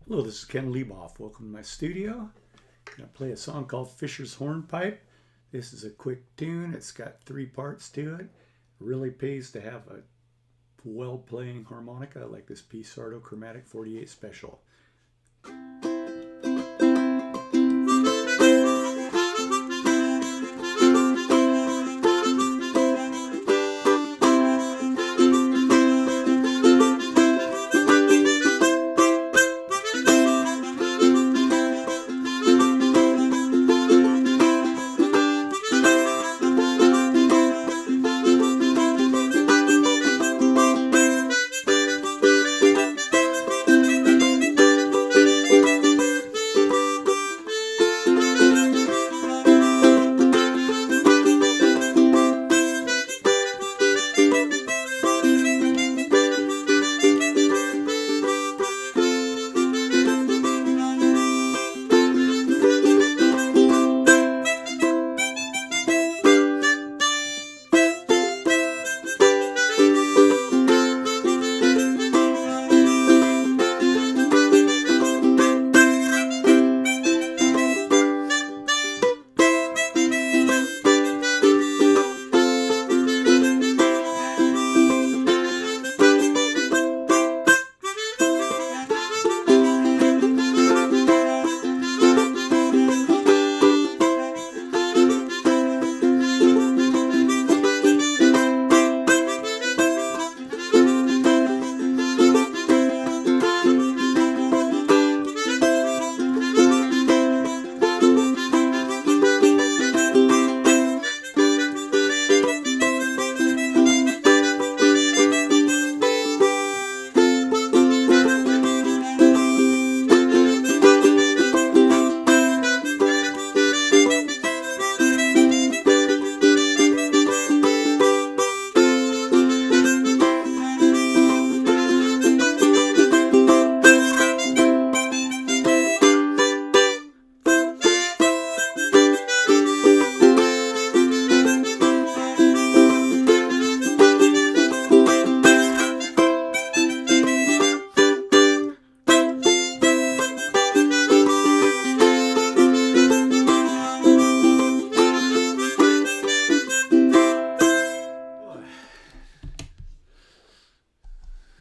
Hello, this is Ken Leiboff. Welcome to my studio. I'm going to play a song called Fisher's Hornpipe. This is a quick tune. It's got 3 parts to it. It really pays to have a well-playing harmonica like this piece, Sardo Chromatic 48 Special.